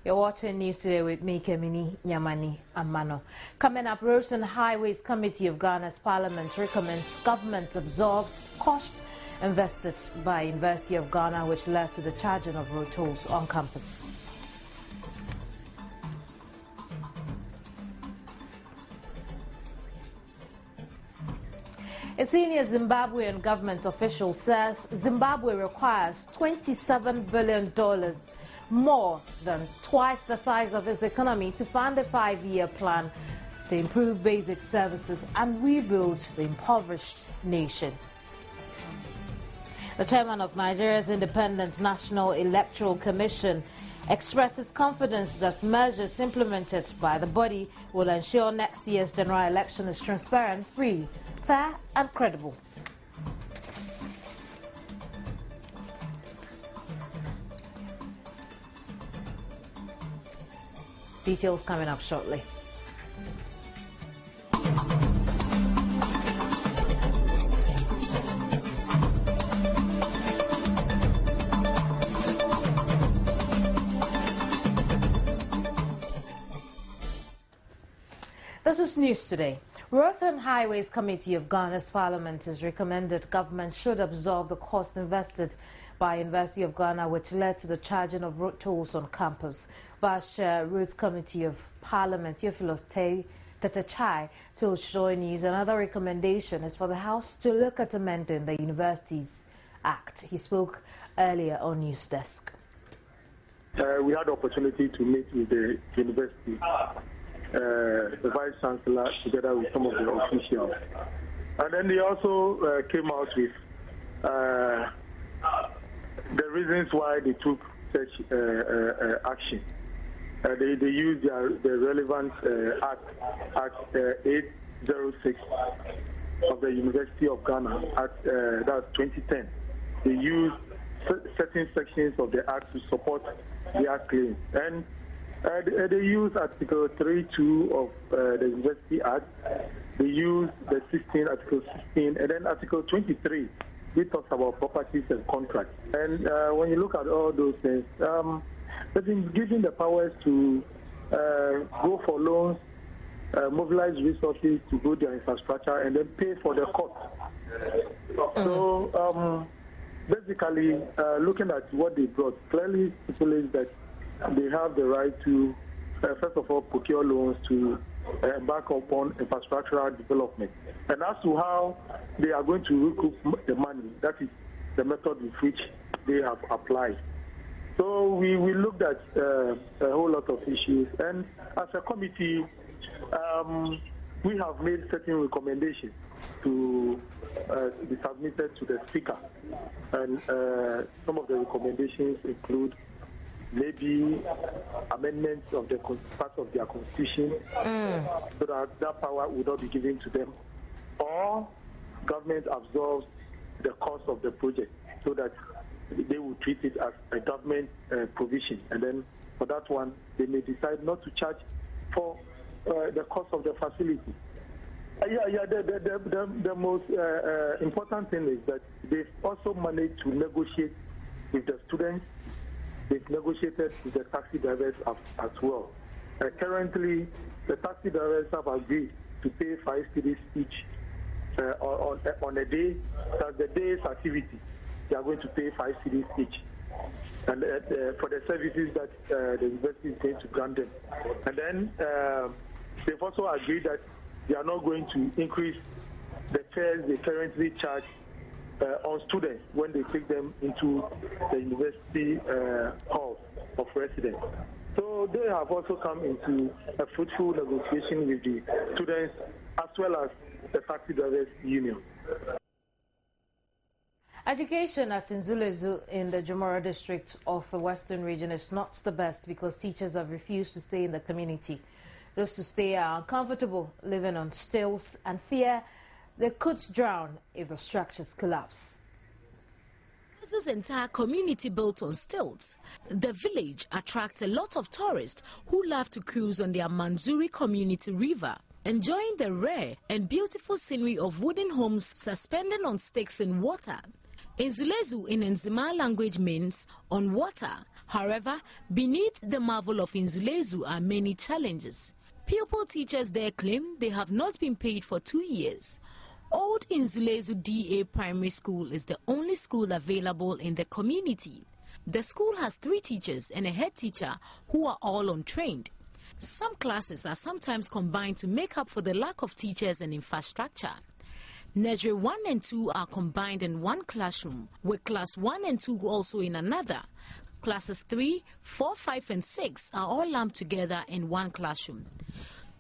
You're watching News Today with me, Kemini Nyamani Amano. Coming up, Roads and Highways Committee of Ghana's Parliament recommends government absorbs cost invested by University of Ghana, which led to the charging of road tolls on campus. A senior Zimbabwean government official says Zimbabwe requires $27 billion, more than twice the size of its economy, to fund a 5-year plan to improve basic services and rebuild the impoverished nation. The chairman of Nigeria's Independent National Electoral Commission expresses confidence that measures implemented by the body will ensure next year's general election is transparent, free, fair and credible. Details coming up shortly. This is News Today. Roads and Highways Committee of Ghana's Parliament has recommended government should absorb the cost invested by University of Ghana, which led to the charging of road tolls on campus. Vice Chair, Roads Committee of Parliament, Theophilus Tetechai, told Joynews another recommendation is for the House to look at amending the Universities Act. He spoke earlier on News Desk. We had the opportunity to meet with the university, the Vice Chancellor, together with some of the officials. And then they also came out with the reasons why they took such action. They used the relevant Act 806 of the University of Ghana, that's 2010. They used certain sections of the Act to support their claims. And they used Article 32 of the University Act. They used the Article 16, and then Article 23, which talks about properties and contracts. And when you look at all those things, they've been given the powers to go for loans, mobilize resources to build their infrastructure, and then pay for the cost. So basically, looking at what they brought, clearly stipulates that they have the right to, first of all, procure loans to embark upon infrastructural development. And as to how they are going to recoup the money, that is the method with which they have applied. So we looked at a whole lot of issues, and as a committee, we have made certain recommendations to be submitted to the Speaker. And some of the recommendations include maybe amendments of the part of their constitution, so that that power would not be given to them, or government absorbs the cost of the project so that they will treat it as a government provision, and then for that one they may decide not to charge for the cost of the facility. The most important thing is that they've also managed to negotiate with the students. They've negotiated with the taxi drivers as well. Currently, the taxi drivers have agreed to pay 5 cedis each on a day. That's the day's activity. They are going to pay 5 cedis each, and for the services that the university is going to grant them. And then they've also agreed that they are not going to increase the fares they currently charge on students when they take them into the university halls of residence. So they have also come into a fruitful negotiation with the students as well as the taxi drivers union. Education at Inzulezu in the Jumara district of the Western region is not the best because teachers have refused to stay in the community. Those who stay are uncomfortable, living on stilts, and fear they could drown if the structures collapse. This is entire community built on stilts. The village attracts a lot of tourists who love to cruise on their Manzuri Community River, enjoying the rare and beautiful scenery of wooden homes suspended on sticks in water. Inzulezu in Nzima language means on water. However, beneath the marvel of Nzulezu are many challenges. Pupil teachers there claim they have not been paid for 2 years. Old Nzulezu DA Primary School is the only school available in the community. The school has 3 teachers and a head teacher who are all untrained. Some classes are sometimes combined to make up for the lack of teachers and infrastructure. Nursery 1 and 2 are combined in one classroom, with class 1 and 2 also in another. Classes 3, 4, 5 and 6 are all lumped together in one classroom.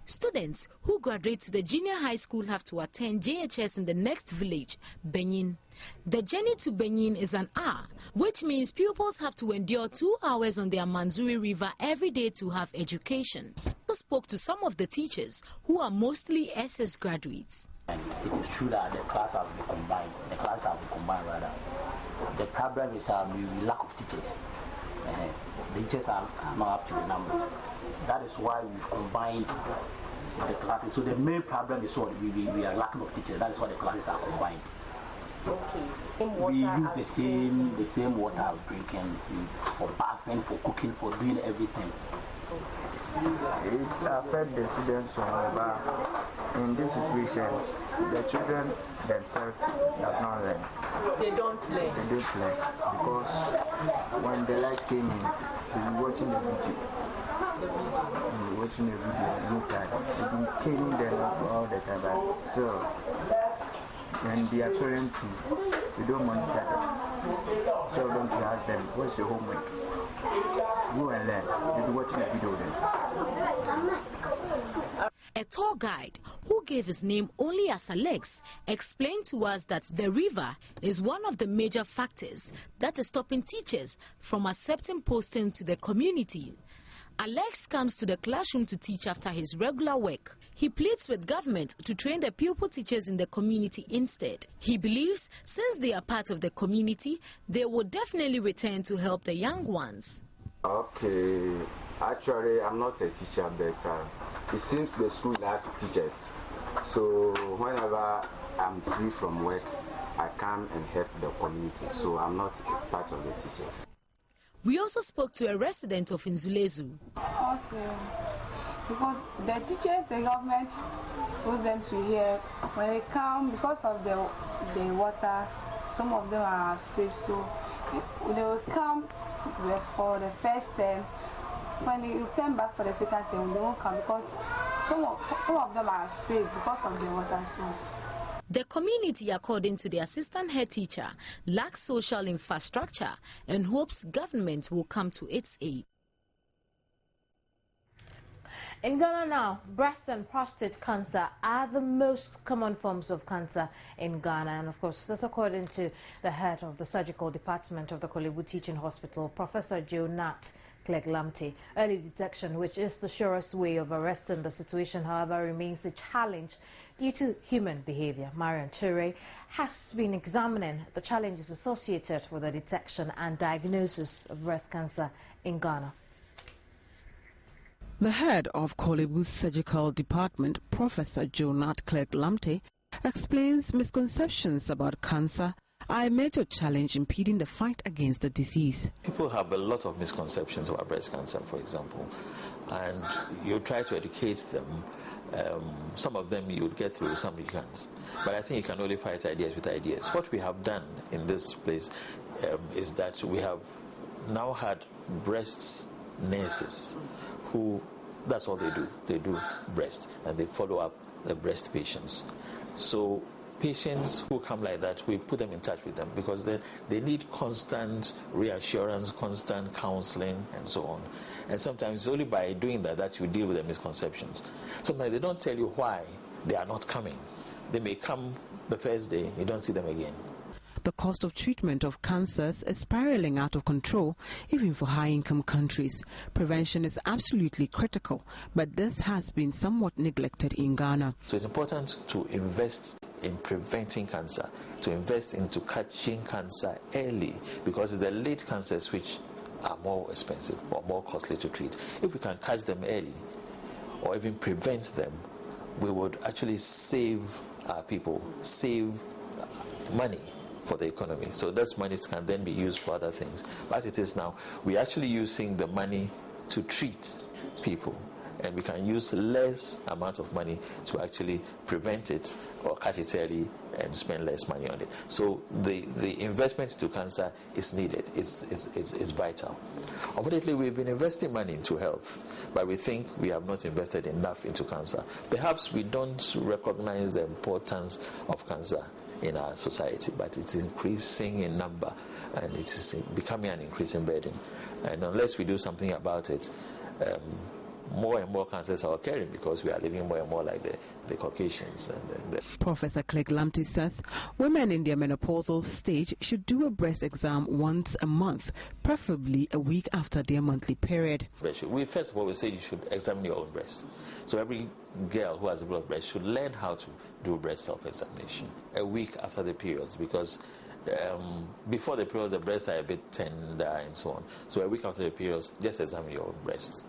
Students who graduate to the junior high school have to attend JHS in the next village, Benin. The journey to Benin is an hour, which means pupils have to endure 2 hours on the Manzuri River every day to have education. I spoke to some of the teachers who are mostly SS graduates. And it is true that the class have been combined. The problem is the lack of teachers. The teachers are not up to the number. That is why we've combined the classes. So the main problem is what we are lacking of teachers. That is why the classes are combined. Okay. We use the same water of drinking, for bathing, for cooking, for doing everything. It affects the students, however, in this situation, the children themselves does not learn. They don't play. They don't play because when the light came in, we were watching the video. We were watching the video and look at it. We've been killing them all the time. But so when they are children too, we don't monitor them. So don't ask them, what's your homework? Go and learn. You'll be watching the video then. A tour guide who gave his name only as Alex explained to us that the river is one of the major factors that is stopping teachers from accepting posting to the community. Alex comes to the classroom to teach after his regular work. He pleads with government to train the pupil teachers in the community instead. He believes since they are part of the community, they will definitely return to help the young ones. Okay, actually I'm not a teacher, but it seems the school has teachers. So whenever I'm free from work, I come and help the community. So I'm not part of the teachers. We also spoke to a resident of Nzulezu. Okay. Because the teachers, the government put them to here. When they come, because of the water, some of them are sick, so they will come for the first term. When you come back for the second term, they won't come because some of them are sick because of the water. So. The community, according to the assistant head teacher, lacks social infrastructure and hopes government will come to its aid. In Ghana now, breast and prostate cancer are the most common forms of cancer in Ghana. And of course, that's according to the head of the surgical department of the Kolebu Teaching Hospital, Professor Joynews Today. Early detection, which is the surest way of arresting the situation, however, remains a challenge due to human behavior. Marian Ture has been examining the challenges associated with the detection and diagnosis of breast cancer in Ghana. The head of Kolebu's surgical department, Professor Joynews Today, explains misconceptions about cancer are a major challenge impeding the fight against the disease. People have a lot of misconceptions about breast cancer, for example, and you try to educate them. Some of them you would get through, some you can't. But I think you can only fight ideas with ideas. What we have done in this place is that we have now had breast nurses who, that's all they do. They do breast, and they follow up the breast patients. So patients who come like that, we put them in touch with them because they need constant reassurance, constant counseling, and so on. And sometimes it's only by doing that you deal with the misconceptions. Sometimes they don't tell you why they are not coming. They may come the first day, you don't see them again. The cost of treatment of cancers is spiraling out of control, even for high-income countries. Prevention is absolutely critical, but this has been somewhat neglected in Ghana. So it's important to invest in preventing cancer, to invest into catching cancer early, because it's the late cancers which are more expensive or more costly to treat. If we can catch them early or even prevent them, we would actually save our people, save money for the economy. So those monies can then be used for other things. But as it is now, we're actually using the money to treat people, and we can use less amount of money to actually prevent it or catch it early and spend less money on it. So the investment to cancer is needed. It's vital. Unfortunately, we've been investing money into health, but we think we have not invested enough into cancer. Perhaps we don't recognize the importance of cancer in our society, but it's increasing in number, and it is becoming an increasing burden. And unless we do something about it, more and more cancers are occurring because we are living more and more like the Caucasians. Professor Clegg Lamptey says women in their menopausal stage should do a breast exam once a month, preferably a week after their monthly period. First of all, we say you should examine your own breast. So every girl who has a blood breast should learn how to do breast self-examination a week after the periods, because before the periods, the breasts are a bit tender and so on. So a week after the periods, just examine your own breasts.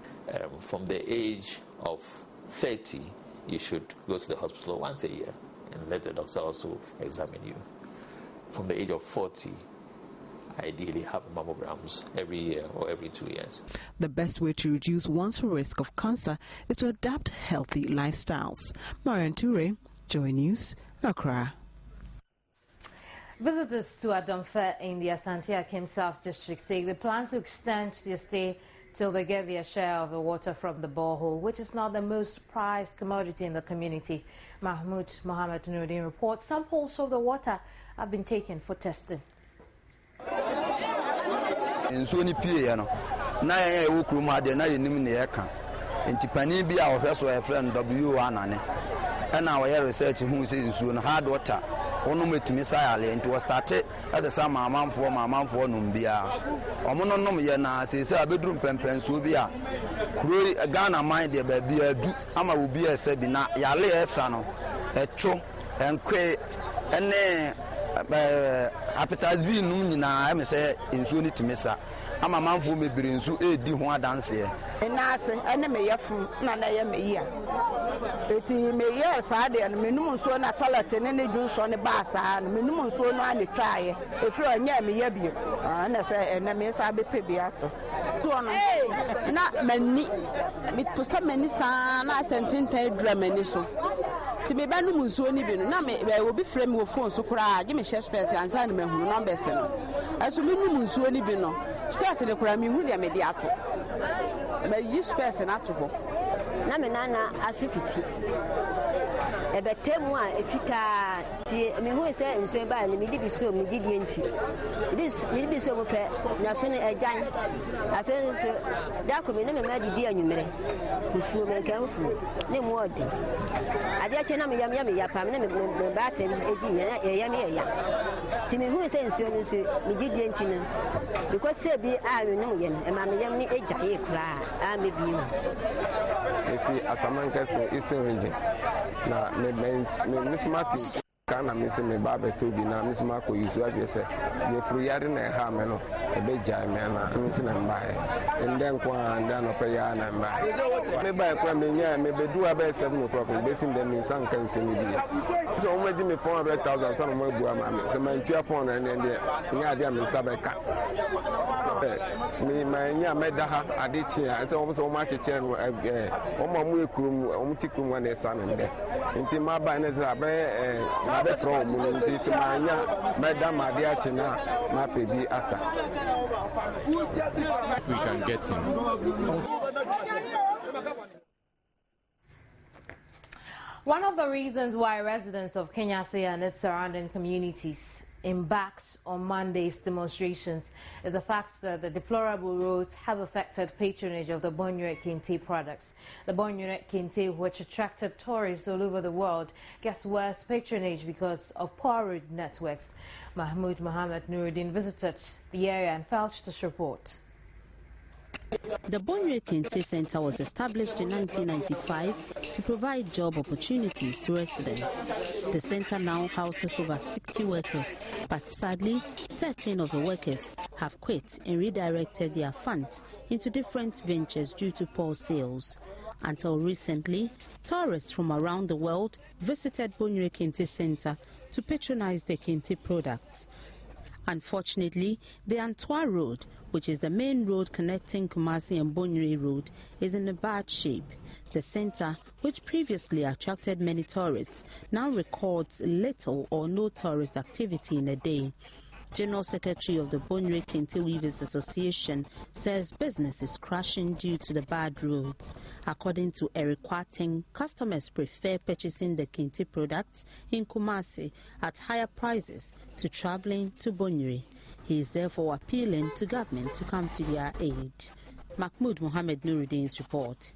From the age of 30, you should go to the hospital once a year and let the doctor also examine you. From the age of 40, ideally have mammograms every year or every 2 years. The best way to reduce one's risk of cancer is to adapt healthy lifestyles. Marian Toure, Joynews, Acquah. Visitors to Adomfe in the Asante Akim South District say they plan to extend their stay till they get their share of the water from the borehole, which is not the most prized commodity in the community. Mahmoud Mohammed Nuruddin reports samples of the water have been taken for testing. In Sony Pia, na Ukuma, the Nayanimeka, in Tipani be our vessel, a friend W1, and our research who says soon hard water. One to Miss Ireland was started as a summer man for Numbia. Omonom Yana says a bedroom pen subia. Kuri a Ghana mind the baby a do Ama will be a Sebina, Yale Sano, a cho and quay and appetite be noon. I may say in Suni to Missa. I'm a man for me bring so a di one dance here. And nothing, enemy from Nanaya. It may yes, I did, and minimum so not toilet and any juice on the bass, and minimum so no try. If you are near me, you and I say, and I miss I be pibiato. Not many, with some many son, I sent in dramaniso. To me, Benum so any bin, now there will be frame with phone so cry, give me Shakespeare and sign me who numbers. As you minimum so any bin, first in the crime, you will mediato. But you space an article. Nana asufiti ebetemu a efita ti me hu se nso ba na me di biso me di enti this me di biso mo pe na so ne ejan afi so da ko me na me ma di anwumere fufu me kan fufu ne mo odi ade a che na me yam ya pa me na me ba ta edi ya ya ti me hu se nso ne so me di enti na because say bi a me no ye na ma me yam ni eja ye kra a me bi if Asamankas is a region. Now, Miss Martin can miss me Baba to be now, Miss Marco, you say, you're free in a hammer, a big giant, and buy, and then Quan, then pay and buy. Maybe I come in, maybe do about 7 o'clock, basing them in some country. So, maybe me 400,000, some more Guam, some my 2 phone and then the idea is Sabaka. Me, my Medaha, Adichia, it's almost so much a chair, Omtikum, one is son and there. Into my banners are from Madame Adiachina, my baby Asa. We can get him. One of the reasons why residents of Kenyasi and its surrounding communities embarked on Monday's demonstrations is the fact that the deplorable roads have affected patronage of the Bonyere Kente products. The Bonyere Kente, which attracted tourists all over the world, gets worse patronage because of poor road networks. Mahmoud Mohammed Nuruddin visited the area and felt this report. The Bonyere Kente Center was established in 1995 to provide job opportunities to residents. The center now houses over 60 workers, but sadly, 13 of the workers have quit and redirected their funds into different ventures due to poor sales. Until recently, tourists from around the world visited Bonyere Kente Center to to patronize the kente products. Unfortunately, the Acquah Road, which is the main road connecting Kumasi and Bonyere Road, is in a bad shape. The center, which previously attracted many tourists, now records little or no tourist activity in a day. General Secretary of the Bonyere Kente Weavers Association says business is crashing due to the bad roads. According to Eric Quating, customers prefer purchasing the Kente products in Kumasi at higher prices to traveling to Bonyere. He is therefore appealing to government to come to their aid. Mahmoud Mohammed Nuruddin's report.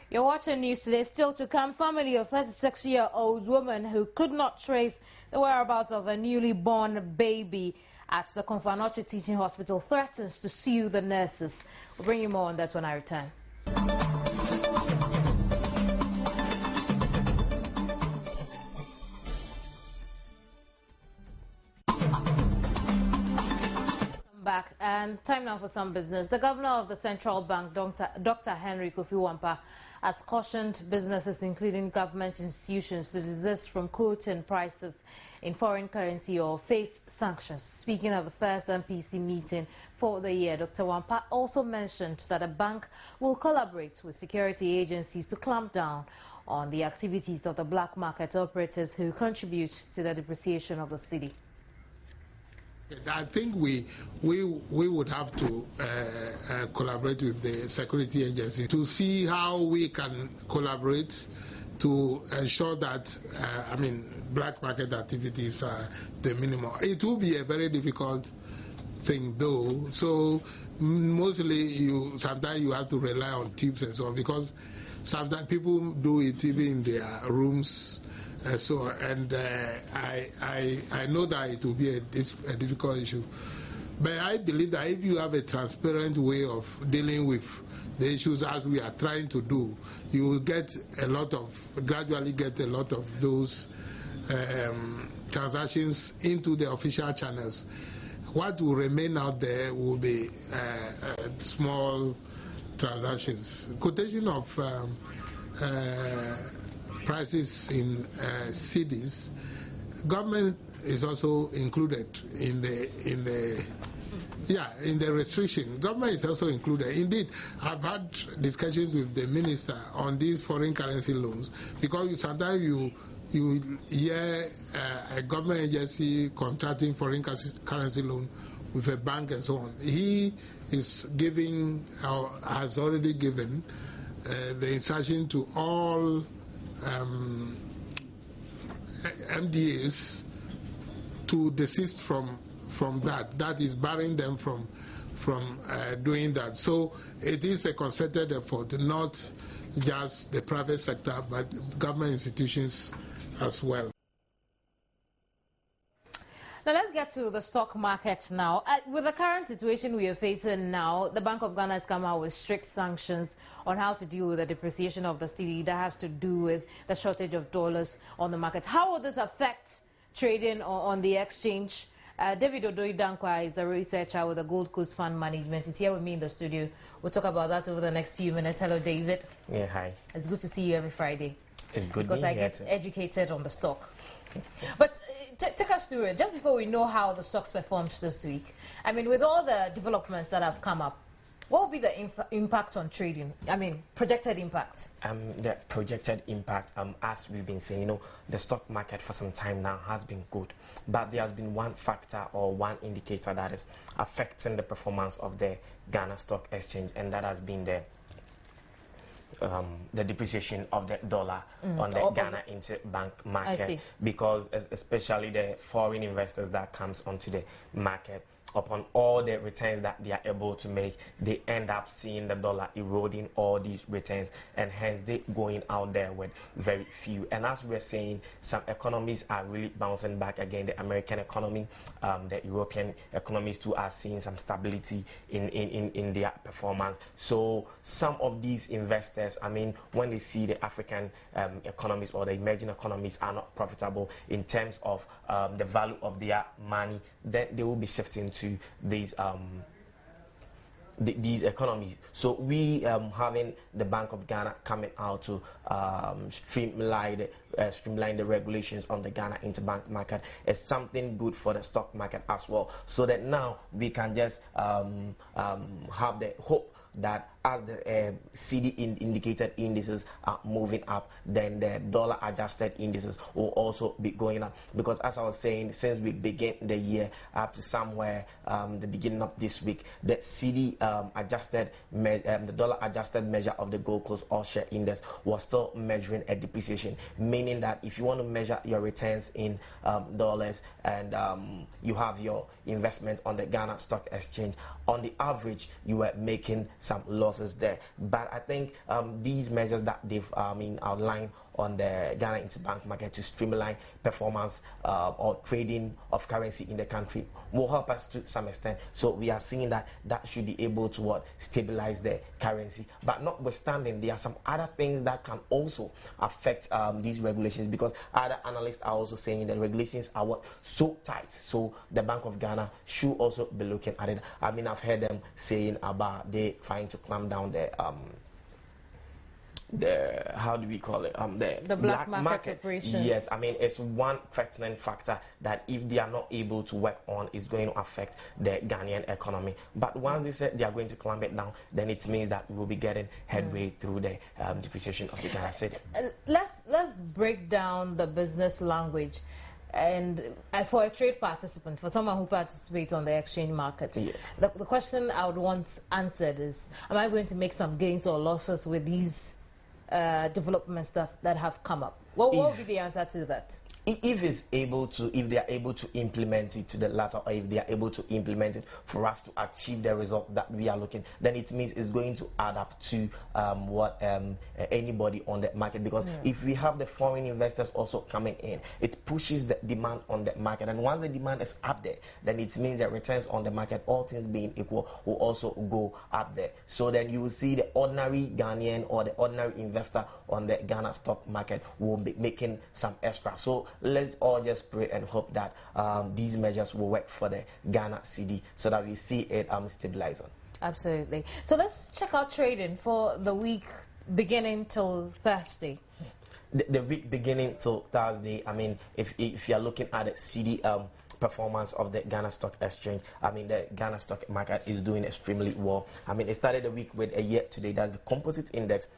You're watching News Today. Still to come, family of 36-year-old woman who could not trace the whereabouts of a newly born baby at the Konfanoche Teaching Hospital threatens to sue the nurses. We'll bring you more on that when I return. Back and time now for some business. The governor of the central bank, Dr. Henry Kofi Wampa, has cautioned businesses, including government institutions, to desist from quoting prices in foreign currency or face sanctions. Speaking of the first MPC meeting for the year, Dr. Wampa also mentioned that a bank will collaborate with security agencies to clamp down on the activities of the black market operators who contribute to the depreciation of the cedi. I think we would have to collaborate with the security agency to see how we can collaborate to ensure that black market activities are the minimum. It will be a very difficult thing though, so mostly sometimes you have to rely on tips and so on, because sometimes people do it even in their rooms. I know that it will be a difficult issue, but I believe that if you have a transparent way of dealing with the issues as we are trying to do, you will gradually get a lot of those transactions into the official channels. What will remain out there will be small transactions. Quotation of prices in cedis, government is also included in the restriction. Government is also included. Indeed, I've had discussions with the minister on these foreign currency loans, because sometimes you hear a government agency contracting foreign currency loan with a bank and so on. He is giving, or has already given, the instruction to all MDAs to desist from that. That is barring them from doing that. So it is a concerted effort, not just the private sector, but government institutions as well. Now let's get to the stock market now. With the current situation we are facing now, the Bank of Ghana has come out with strict sanctions on how to deal with the depreciation of the cedi that has to do with the shortage of dollars on the market. How will this affect trading on the exchange? David Odoidankwa is a researcher with the Gold Coast Fund Management. He's here with me in the studio. We'll talk about that over the next few minutes. Hello, David. Yeah, hi. It's good to see you every Friday. It's good because I get educated on the stock. But take us through it, just before we know how the stocks performed this week. I mean, with all the developments that have come up, what will be the impact on trading? I mean, projected impact. The projected impact, as we've been saying, the stock market for some time now has been good. But there has been one factor or one indicator that is affecting the performance of the Ghana Stock Exchange, and that has been the depreciation of the dollar on the Ghana interbank market, because especially the foreign investors that comes onto the market, upon all the returns that they are able to make, they end up seeing the dollar eroding all these returns, and hence they going out there with very few. And as we're saying, some economies are really bouncing back again. The American economy, the European economies too are seeing some stability in their performance. So some of these investors, I mean, when they see the African economies or the emerging economies are not profitable in terms of the value of their money, then they will be shifting to these these economies. So we having the Bank of Ghana coming out to streamline the regulations on the Ghana interbank market is something good for the stock market as well. So that now we can just have the hope that as the CD indicated indices are moving up, then the dollar adjusted indices will also be going up. Because as I was saying, since we began the year up to somewhere the beginning of this week, the CD adjusted, the dollar adjusted measure of the Gold Coast All Share Index was still measuring a depreciation, meaning that if you want to measure your returns in dollars and you have your investment on the Ghana Stock Exchange, on the average you were making some losses there. But I think these measures that they've outlined on the Ghana interbank market to streamline performance or trading of currency in the country will help us to some extent. So we are seeing that should be able to stabilize the currency. But notwithstanding, there are some other things that can also affect these regulations, because other analysts are also saying the regulations are so tight. So the Bank of Ghana should also be looking at it. I mean, I've heard them saying about they trying to clamp down the how do we call it the black market operations. Yes, I mean, it's one threatening factor that if they are not able to work on, is going to affect the Ghanaian economy. But once they said they are going to clamp it down, then it means that we will be getting headway through the depreciation of the Ghana cedi. Let's break down the business language. And for a trade participant, for someone who participates on the exchange market, yeah, the question I would want answered is, am I going to make some gains or losses with these developments that have come up? What would be the answer to that? If they are able to implement it to the latter, or if they are able to implement it for us to achieve the results that we are looking, then it means it's going to add up to anybody on the market. Because if we have the foreign investors also coming in, it pushes the demand on the market, and once the demand is up there, then it means that returns on the market, all things being equal, will also go up there. So then you will see the ordinary Ghanaian or the ordinary investor on the Ghana stock market will be making some extra. So let's all just pray and hope that these measures will work for the Ghana cedi, so that we see it stabilizing. Absolutely. So let's check out trading for the week beginning till Thursday. The week beginning till Thursday, I mean, if you're looking at the cedi performance of the Ghana Stock Exchange, I mean, the Ghana stock market is doing extremely well. I mean, it started the week with a year today. That's the composite index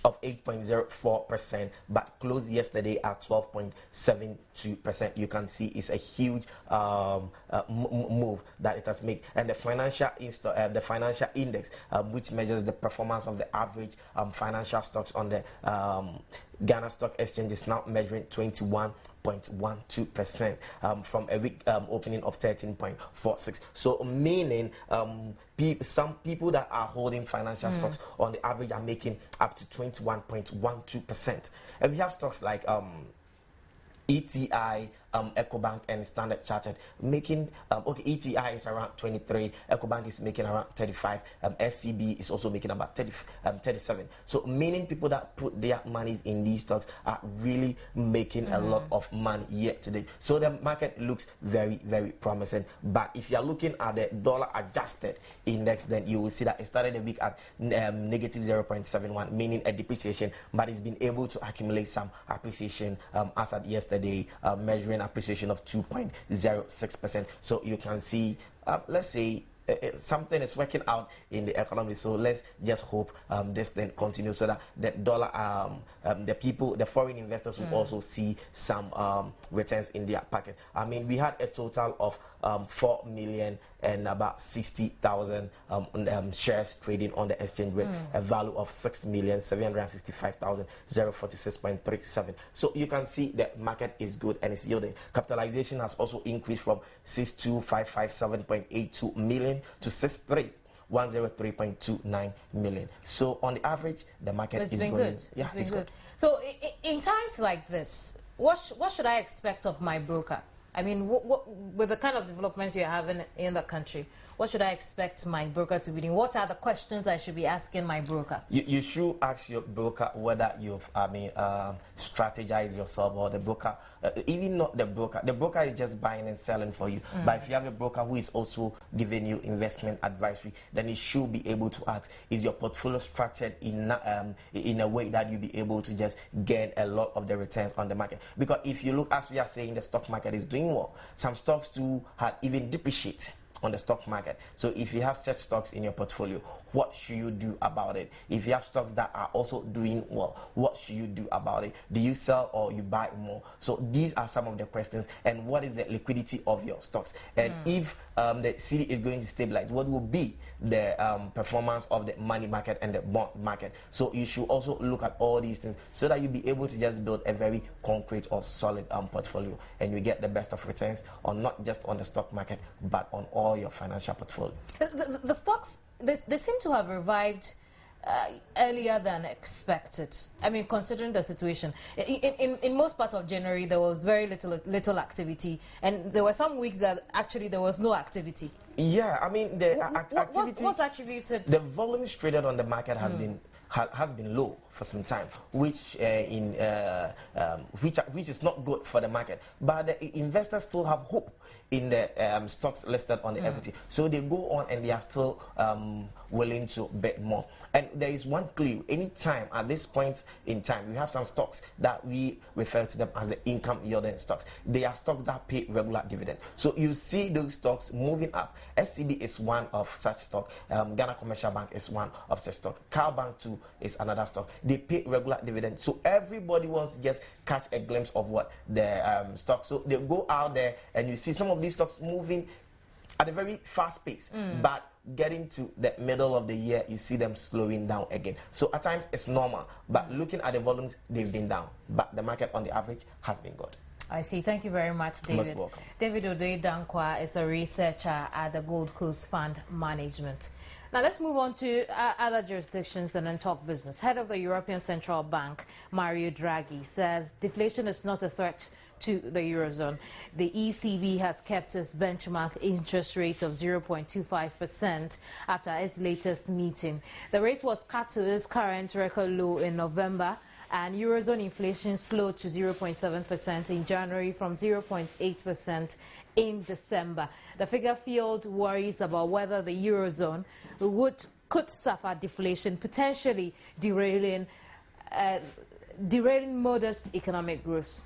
of 8.04%, but closed yesterday at 12.72%. You can see it's a huge move that it has made. And the financial index, which measures the performance of the average financial stocks on the Ghana Stock Exchange, is now measuring 21.12% from a week opening of 13.46. So meaning some people that are holding financial stocks on the average are making up to 21.12%. And we have stocks like ETI, Ecobank, and Standard Chartered making ETI is around 23, Ecobank is making around 35, SCB is also making about 37. So meaning people that put their monies in these stocks are really making a lot of money year to date. So the market looks very, very promising. But if you are looking at the dollar adjusted index, then you will see that it started the week at negative 0.71, meaning a depreciation, but it's been able to accumulate some appreciation as at yesterday, measuring appreciation of 2.06%. So you can see, let's say, something is working out in the economy. So let's just hope this then continues, so that the dollar, the foreign investors will also see some returns in their pocket. I mean, we had a total of 4 million and about 60,000 shares trading on the exchange with a value of 6,765,046.37. So you can see the market is good and it's yielding. Capitalization has also increased from 62,557.82 million to 63,103.29 million. So on the average, the market is doing good. Yeah, it's good. So in times like this, what should I expect of my broker? I mean, with the kind of developments you're having in the country, what should I expect my broker to be doing? What are the questions I should be asking my broker? You should ask your broker whether you've, strategized yourself, or the broker, even not the broker. The broker is just buying and selling for you. But if you have a broker who is also giving you investment advisory, then he should be able to ask, is your portfolio structured in a way that you'll be able to just get a lot of the returns on the market? Because if you look, as we are saying, the stock market is doing well. Some stocks too had even depreciated on the stock market. So if you have such stocks in your portfolio, what should you do about it? If you have stocks that are also doing well, what should you do about it? Do you sell or you buy more? So these are some of the questions. And what is the liquidity of your stocks? And if the city is going to stabilize, what will be the performance of the money market and the bond market? So you should also look at all these things so that you'll be able to just build a very concrete or solid portfolio, and you get the best of returns on not just on the stock market, but on all your financial portfolio. The stocks, they seem to have revived earlier than expected. I mean, considering the situation, in most parts of January there was very little activity, and there were some weeks that actually there was no activity. Yeah, I mean the activity. What's attributed? The volumes traded on the market has been low for some time, which is not good for the market. But the investors still have hope in the stocks listed on the equity, so they go on and they are still willing to bet more. And there is one clue: anytime at this point in time, we have some stocks that we refer to them as the income yielding stocks. They are stocks that pay regular dividends. So you see those stocks moving up. SCB is one of such stock. Ghana Commercial Bank is one of such stock. Cal Bank too is another stock. They pay regular dividends. So everybody wants to just catch a glimpse of what the stock. So they go out there and you see some of these stocks moving at a very fast pace, but getting to the middle of the year, you see them slowing down again. So at times it's normal, but looking at the volumes, they've been down. But the market on the average has been good. I see. Thank you very much, David. Most welcome. David Odoye-Dankwa is a researcher at the Gold Coast Fund Management. Now let's move on to other jurisdictions and then talk business. Head of the European Central Bank, Mario Draghi, says deflation is not a threat to the Eurozone. The ECB has kept its benchmark interest rate of 0.25% after its latest meeting. The rate was cut to its current record low in November, and Eurozone inflation slowed to 0.7% in January from 0.8% in December. The figure fueled worries about whether the Eurozone could suffer deflation, potentially derailing modest economic growth.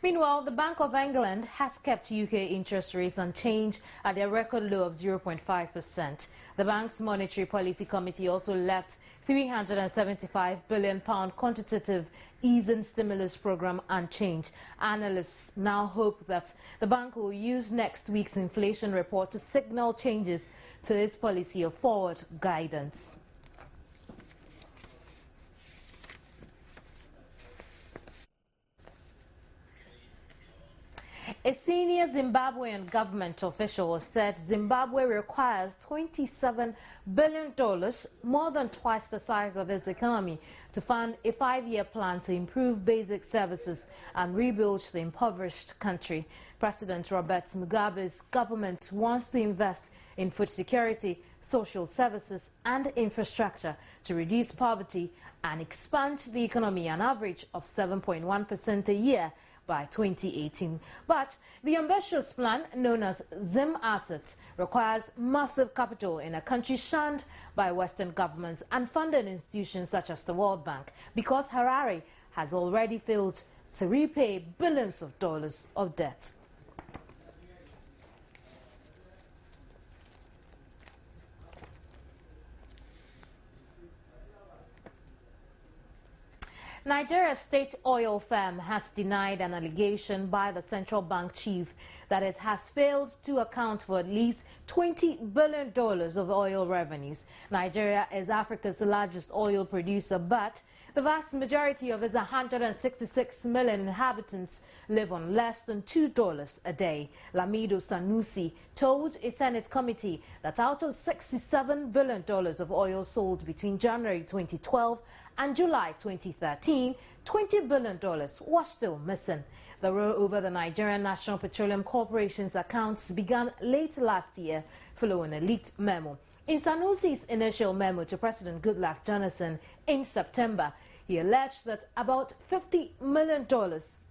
Meanwhile, the Bank of England has kept UK interest rates unchanged at their record low of 0.5%. The bank's Monetary Policy Committee also left £375 billion quantitative easing stimulus program unchanged. Analysts now hope that the bank will use next week's inflation report to signal changes to its policy of forward guidance. A senior Zimbabwean government official said Zimbabwe requires $27 billion, more than twice the size of its economy, to fund a 5-year plan to improve basic services and rebuild the impoverished country. President Robert Mugabe's government wants to invest in food security, social services and infrastructure to reduce poverty and expand the economy an average of 7.1% a year by 2018. But the ambitious plan, known as Zim Asset, requires massive capital in a country shunned by Western governments and funded institutions such as the World Bank, because Harare has already failed to repay billions of dollars of debt. Nigeria's state oil firm has denied an allegation by the central bank chief that it has failed to account for at least $20 billion of oil revenues. Nigeria is Africa's largest oil producer, but The vast majority of its 166 million inhabitants live on less than $2 a day. Lamido Sanusi told a Senate committee that out of $67 billion of oil sold between January 2012 and July 2013, $20 billion was still missing. The row over the Nigerian National Petroleum Corporation's accounts began late last year following a leaked memo. In Sanusi's initial memo to President Goodluck Jonathan in September, he alleged that about $50 million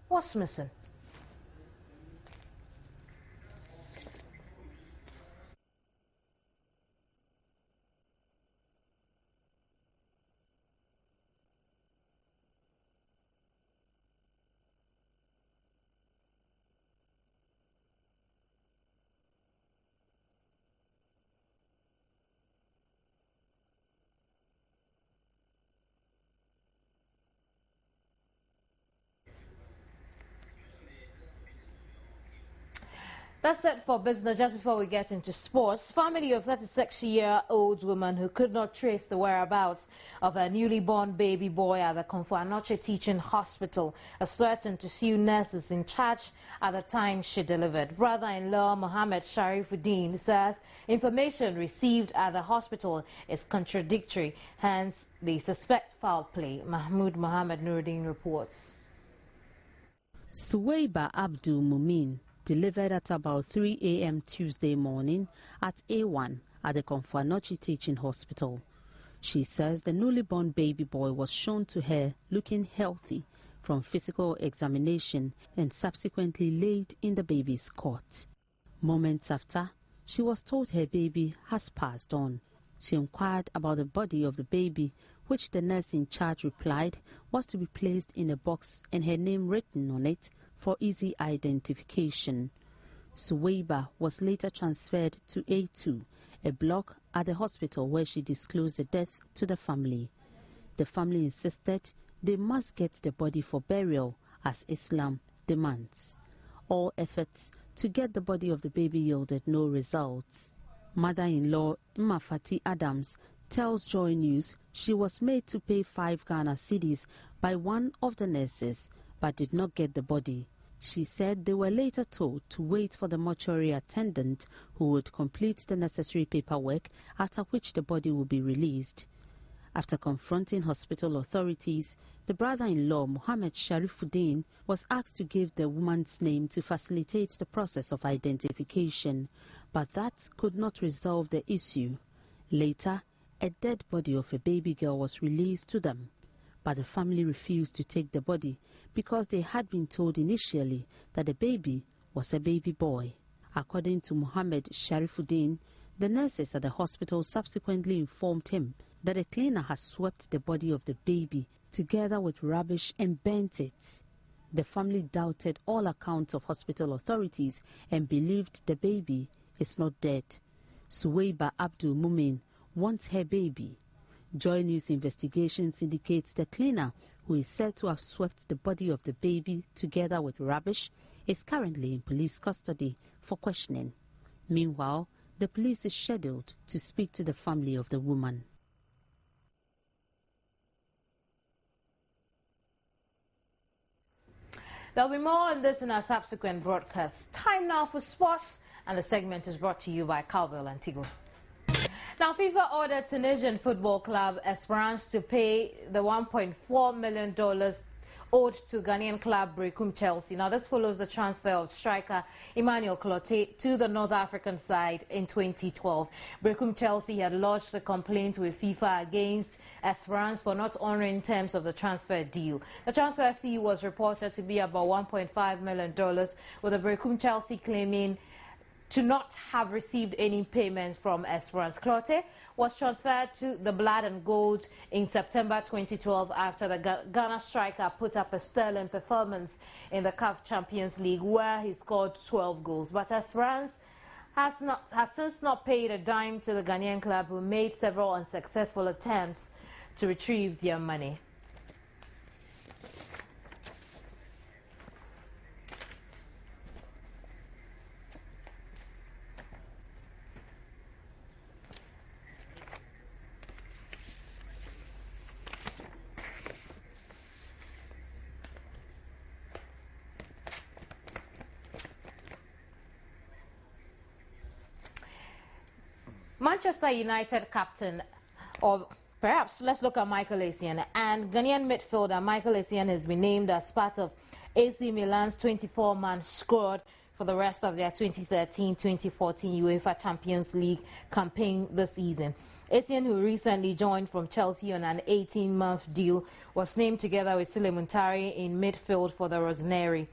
was missing. That's it for business. Just before we get into sports, family of 36-year-old woman who could not trace the whereabouts of her newly born baby boy at the Acquah Teaching Hospital has threatened to sue nurses in charge at the time she delivered. Brother-in-law Mohammed Sharifuddin says information received at the hospital is contradictory, hence they suspect foul play. Mahmoud Mohammed Nuruddin reports. Suwaiba Abdul Mumin delivered at about 3 a.m. Tuesday morning at A1 at the Acquah Teaching Hospital. She says the newly born baby boy was shown to her looking healthy from physical examination and subsequently laid in the baby's cot. Moments after, she was told her baby has passed on. She inquired about the body of the baby, which the nurse in charge replied was to be placed in a box and her name written on it for easy identification. Suwaiba was later transferred to A2, a block at the hospital where she disclosed the death to the family. The family insisted they must get the body for burial as Islam demands. All efforts to get the body of the baby yielded no results. Mother-in-law Mafati Adams tells Joy News she was made to pay 5 Ghana cedis by one of the nurses but did not get the body. She said they were later told to wait for the mortuary attendant who would complete the necessary paperwork, after which the body would be released. After confronting hospital authorities, the brother-in-law Mohammed Sharifuddin was asked to give the woman's name to facilitate the process of identification, but that could not resolve the issue. Later, a dead body of a baby girl was released to them, but the family refused to take the body because they had been told initially that the baby was a baby boy. According to Mohammed Sharifuddin, the nurses at the hospital subsequently informed him that a cleaner had swept the body of the baby together with rubbish and burnt it. The family doubted all accounts of hospital authorities and believed the baby is not dead. Suwaiba Abdul Mumin wants her baby. Joy News investigations indicates the cleaner, who is said to have swept the body of the baby together with rubbish, is currently in police custody for questioning. Meanwhile, the police is scheduled to speak to the family of the woman. There'll be more on this in our subsequent broadcasts. Time now for sports, and the segment is brought to you by Calvel Antigo. Now, FIFA ordered Tunisian football club Esperance to pay the $1.4 million owed to Ghanaian club Brekum Chelsea. Now, this follows the transfer of striker Emmanuel Clotet to the North African side in 2012. Brekum Chelsea had lodged a complaint with FIFA against Esperance for not honouring terms of the transfer deal. The transfer fee was reported to be about $1.5 million, with the Brekum Chelsea claiming to not have received any payments from Esperance. Clotet was transferred to the Blood and Gold in September 2012 after the Ghana striker put up a sterling performance in the CAF Champions League where he scored 12 goals. But Esperance has since not paid a dime to the Ghanaian club, who made several unsuccessful attempts to retrieve their money. Manchester United captain, or perhaps let's look at Michael Essien, and Ghanaian midfielder Michael Essien has been named as part of AC Milan's 24-man squad for the rest of their 2013-2014 UEFA Champions League campaign this season. Essien, who recently joined from Chelsea on an 18-month deal, was named together with Sule Muntari in midfield for the Rossoneri.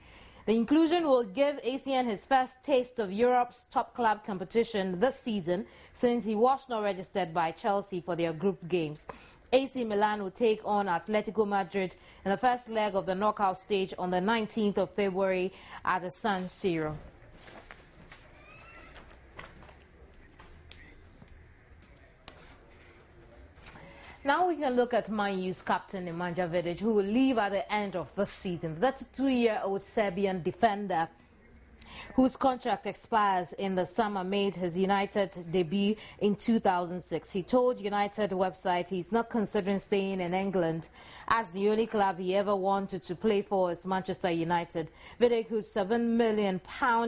The inclusion will give Essien his first taste of Europe's top club competition this season, since he was not registered by Chelsea for their group games. AC Milan will take on Atletico Madrid in the first leg of the knockout stage on the 19th of February at the San Siro. Now we can look at Man U's captain Nemanja Vidic, who will leave at the end of this season. The 32-year-old Serbian defender, whose contract expires in the summer, made his United debut in 2006. He told United website he's not considering staying in England, as the only club he ever wanted to play for is Manchester United. Vidic, whose £7 million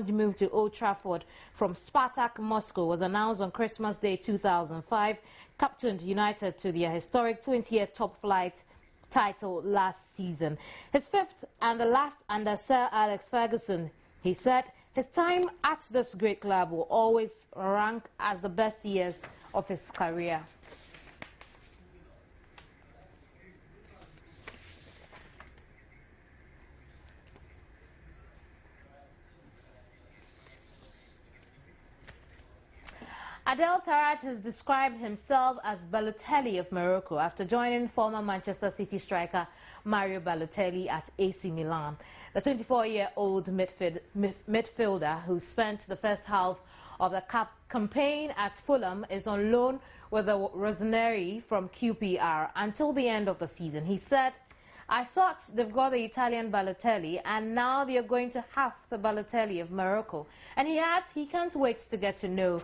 move to Old Trafford from Spartak Moscow was announced on Christmas Day 2005, captained United to their historic 20th top flight title last season. His fifth and the last under Sir Alex Ferguson. He said his time at this great club will always rank as the best years of his career. Adel Taarabt has described himself as Balotelli of Morocco after joining former Manchester City striker Mario Balotelli at AC Milan. The 24-year-old midfielder, who spent the first half of the campaign at Fulham, is on loan with the Rossoneri from QPR until the end of the season. He said, "I thought they've got the Italian Balotelli, and now they're going to have the Balotelli of Morocco." And he adds he can't wait to get to know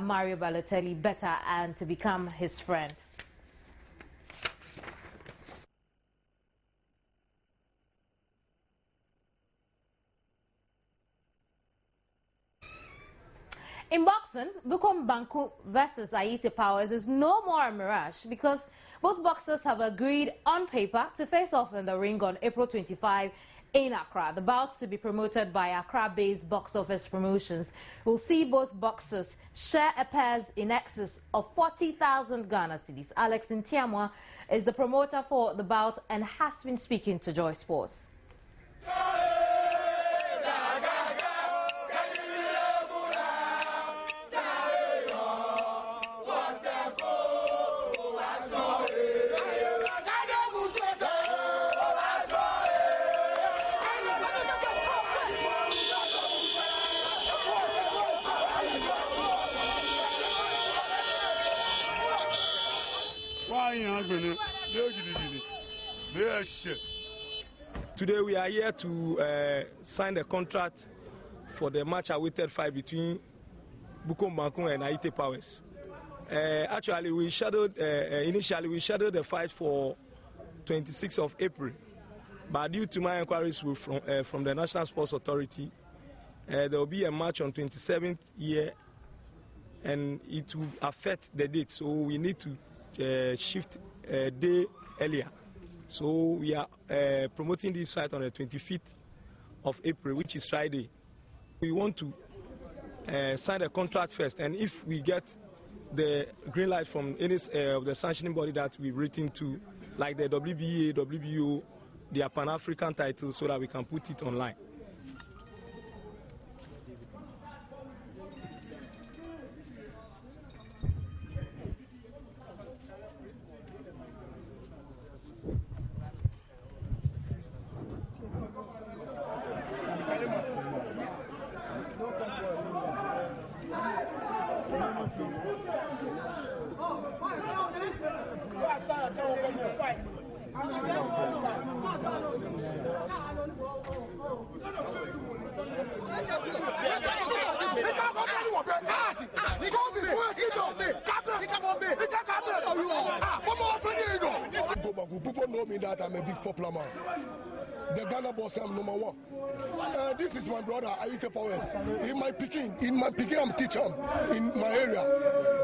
Mario Balotelli better and to become his friend. In boxing, Bukom Banku versus Ayite Powers is no more a mirage, because both boxers have agreed on paper to face off in the ring on April 25 in Accra. The bouts, to be promoted by Accra-based Box Office Promotions, will see both boxers share a purse in excess of 40,000 Ghana cedis. Alex Ntiamwa is the promoter for the bout and has been speaking to Joy Sports. Today we are here to sign the contract for the much-awaited fight between Bukom Banku and Ayite Powers. Actually, we scheduled initially the fight for 26th of April, but due to my inquiries from the National Sports Authority, there will be a match on 27th year, and it will affect the date. So we need to shift a day earlier. So we are promoting this fight on the 25th of April, which is Friday. We want to sign the contract first, and if we get the green light from any of the sanctioning body that we've written to, like the WBA, WBO, their Pan-African titles, so that we can put it online. People know me that I'm a big popular man. The Ghana boss, I'm number one. This is my brother, Aite Powers. In my picking, I'm teaching in my area.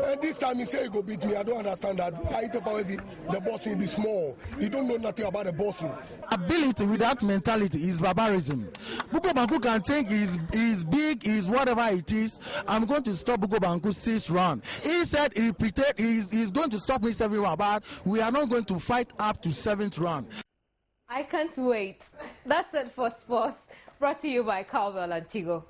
And this time he say he go beat me. I don't understand that. Aite Powers, the bossing is small. He don't know nothing about the bossing. Ability without mentality is barbarism. Buko Banku can think he's big, he's whatever it is. I'm going to stop Buko Banku 6th round. He said he's going to stop me 7th round, but we are not going to fight up to 7th round. I can't wait. That's it for sports, brought to you by Cowbell and Tigo.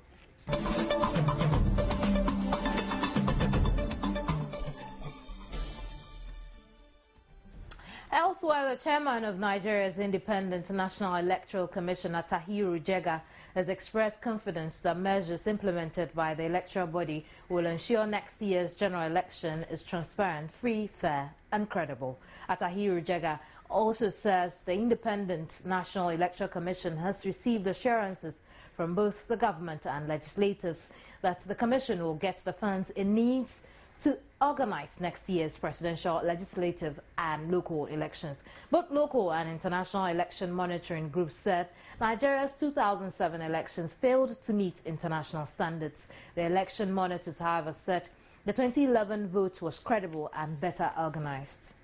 Elsewhere, the chairman of Nigeria's Independent National Electoral Commission, Tahiru Jega, has expressed confidence that measures implemented by the electoral body will ensure next year's general election is transparent, free, fair, and credible. Tahiru Jega also says the Independent National Electoral Commission has received assurances from both the government and legislators that the commission will get the funds it needs to organize next year's presidential, legislative and local elections. Both local and international election monitoring groups said Nigeria's 2007 elections failed to meet international standards. The election monitors, however, said the 2011 vote was credible and better organized.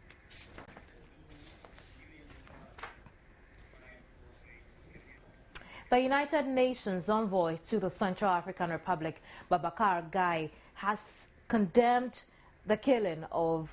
The United Nations envoy to the Central African Republic, Babakar Gai, has condemned the killing of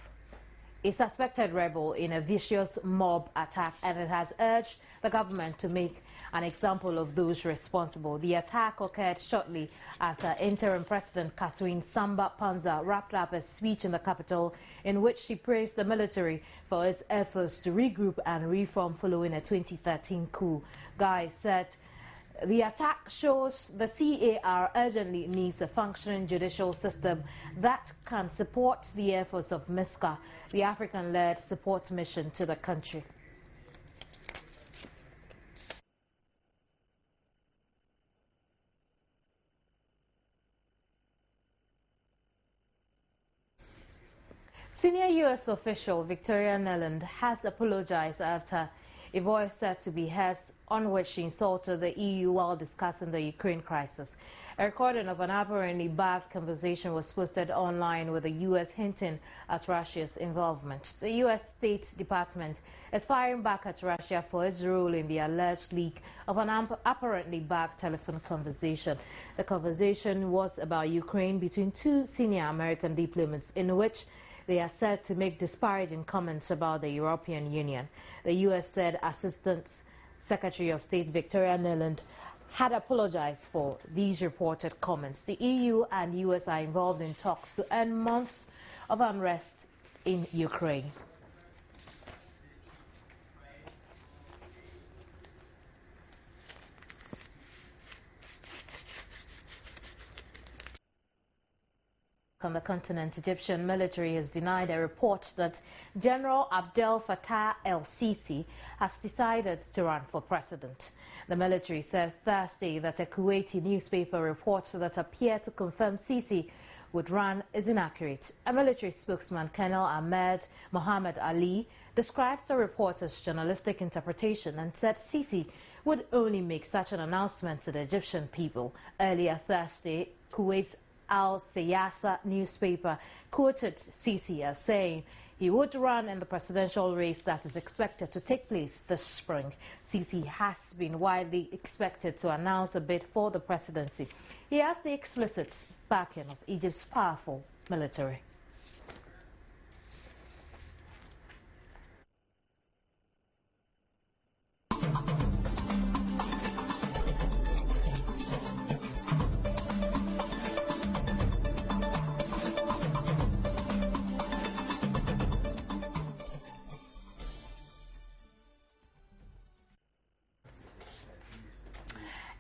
a suspected rebel in a vicious mob attack, and it has urged the government to make an example of those responsible. The attack occurred shortly after interim President Catherine Samba Panza wrapped up a speech in the capital in which she praised the military for its efforts to regroup and reform following a 2013 coup. Gai said the attack shows the CAR urgently needs a functioning judicial system that can support the efforts of MISCA, the African-led support mission to the country. Senior U.S. official Victoria Nuland has apologized after a voice said to be hers on which she insulted the EU while discussing the Ukraine crisis. A recording of an apparently backed conversation was posted online with the U.S. hinting at Russia's involvement. The U.S. State Department is firing back at Russia for its role in the alleged leak of an apparently backed telephone conversation. The conversation was about Ukraine between two senior American diplomats in which they are said to make disparaging comments about the European Union. The U.S. said Assistant Secretary of State Victoria Nuland had apologized for these reported comments. The EU and U.S. are involved in talks to end months of unrest in Ukraine. On the continent, Egyptian military has denied a report that General Abdel Fattah el-Sisi has decided to run for president. The military said Thursday that a Kuwaiti newspaper report that appeared to confirm Sisi would run is inaccurate. A military spokesman, Colonel Ahmed Mohammed Ali, described the report as journalistic interpretation and said Sisi would only make such an announcement to the Egyptian people. Earlier Thursday, Kuwait's Al-Siyasa newspaper quoted Sisi as saying he would run in the presidential race that is expected to take place this spring. Sisi has been widely expected to announce a bid for the presidency. He has the explicit backing of Egypt's powerful military.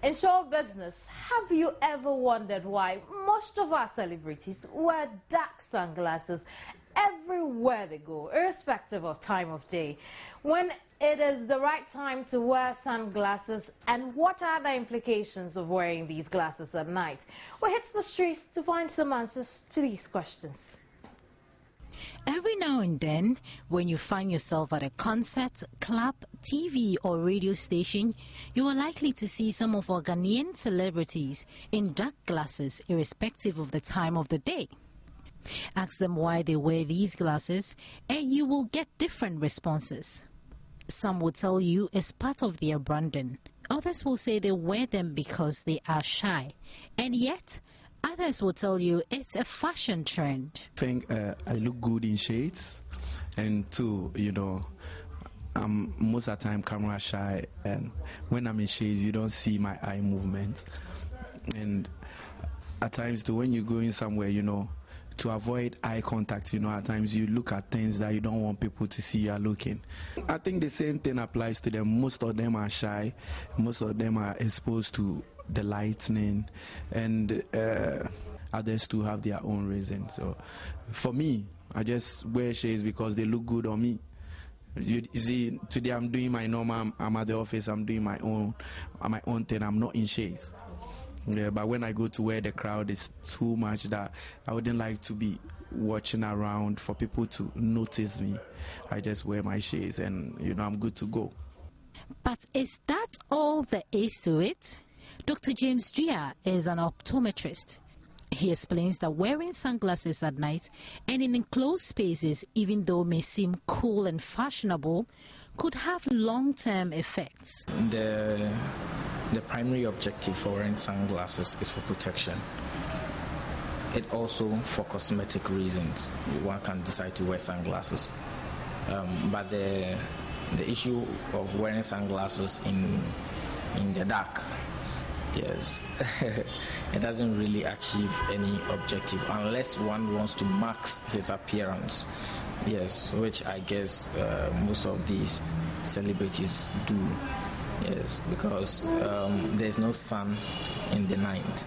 In show business, have you ever wondered why most of our celebrities wear dark sunglasses everywhere they go, irrespective of time of day? When it is the right time to wear sunglasses, and what are the implications of wearing these glasses at night? We hit the streets to find some answers to these questions. Every now and then, when you find yourself at a concert, club, TV or radio station, you are likely to see some of our Ghanaian celebrities in dark glasses, irrespective of the time of the day. Ask them why they wear these glasses and you will get different responses. Some will tell you it's part of their branding. Others will say they wear them because they are shy. And yet, others will tell you it's a fashion trend. I think I look good in shades, and two, I'm most of the time camera shy, and when I'm in shades, you don't see my eye movement. And at times, too, when you're going somewhere, to avoid eye contact, at times you look at things that you don't want people to see you are looking. I think the same thing applies to them. Most of them are shy, most of them are exposed to the lightning, and others too have their own reasons. So for me, I just wear shades because they look good on me. You see, today I'm doing my normal, I'm at the office, I'm doing my own thing, I'm not in shades. Yeah, but when I go to where the crowd is too much, that I wouldn't like to be watching around for people to notice me. I just wear my shades and, I'm good to go. But is that all there is to it? Dr. James Gia is an optometrist. He explains that wearing sunglasses at night and in enclosed spaces, even though may seem cool and fashionable, could have long-term effects. The primary objective for wearing sunglasses is for protection. It also for cosmetic reasons. One can decide to wear sunglasses. But the issue of wearing sunglasses in the dark, yes, it doesn't really achieve any objective unless one wants to mask his appearance. Yes, which I guess most of these celebrities do. Yes, because there's no sun in the night,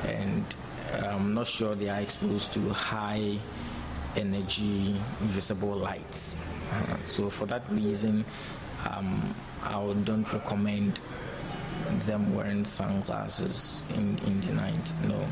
and I'm not sure they are exposed to high energy visible lights. So for that reason, I don't recommend them wearing sunglasses in the night, no.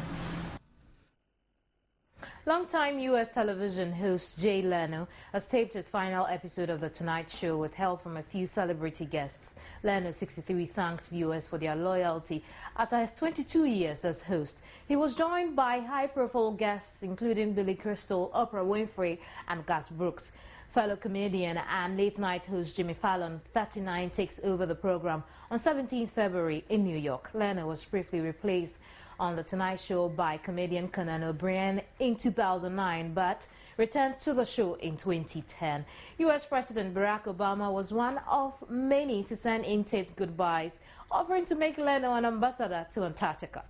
Longtime U.S. television host Jay Leno has taped his final episode of The Tonight Show with help from a few celebrity guests. Leno, 63, thanks viewers for their loyalty. After his 22 years as host, he was joined by high-profile guests including Billy Crystal, Oprah Winfrey and Gus Brooks. Fellow comedian and late-night host Jimmy Fallon, 39, takes over the program on 17th February in New York. Leno was briefly replaced on The Tonight Show by comedian Conan O'Brien in 2009, but returned to the show in 2010. U.S. President Barack Obama was one of many to send in taped goodbyes, offering to make Leno an ambassador to Antarctica.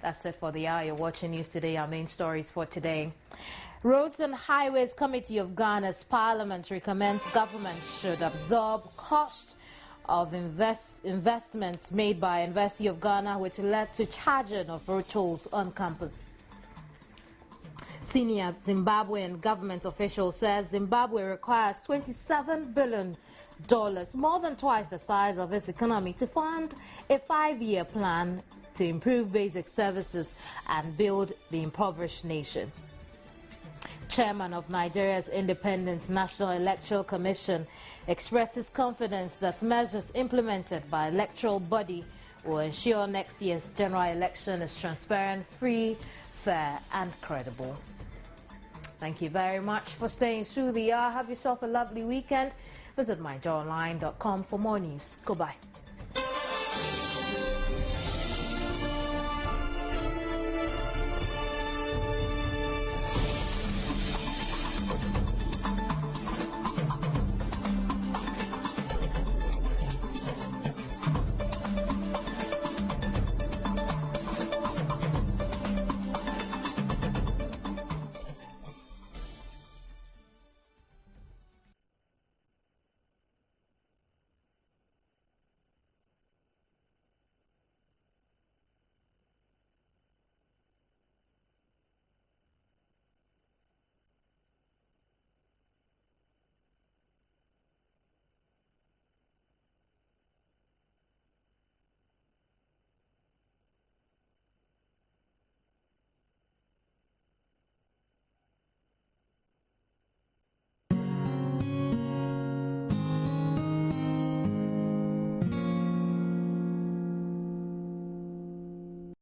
That's it for the hour. You're watching News Today. Our main stories for today. Roads and Highways Committee of Ghana's Parliament recommends government should absorb cost of investments made by University of Ghana, which led to charging of road tolls on campus. Senior Zimbabwean government official says Zimbabwe requires $27 billion, more than twice the size of its economy, to fund a 5-year plan to improve basic services and build the impoverished nation. Chairman of Nigeria's Independent National Electoral Commission expresses confidence that measures implemented by the electoral body will ensure next year's general election is transparent, free, fair and credible. Thank you very much for staying through the hour. Have yourself a lovely weekend. Visit myjoyonline.com for more news. Goodbye.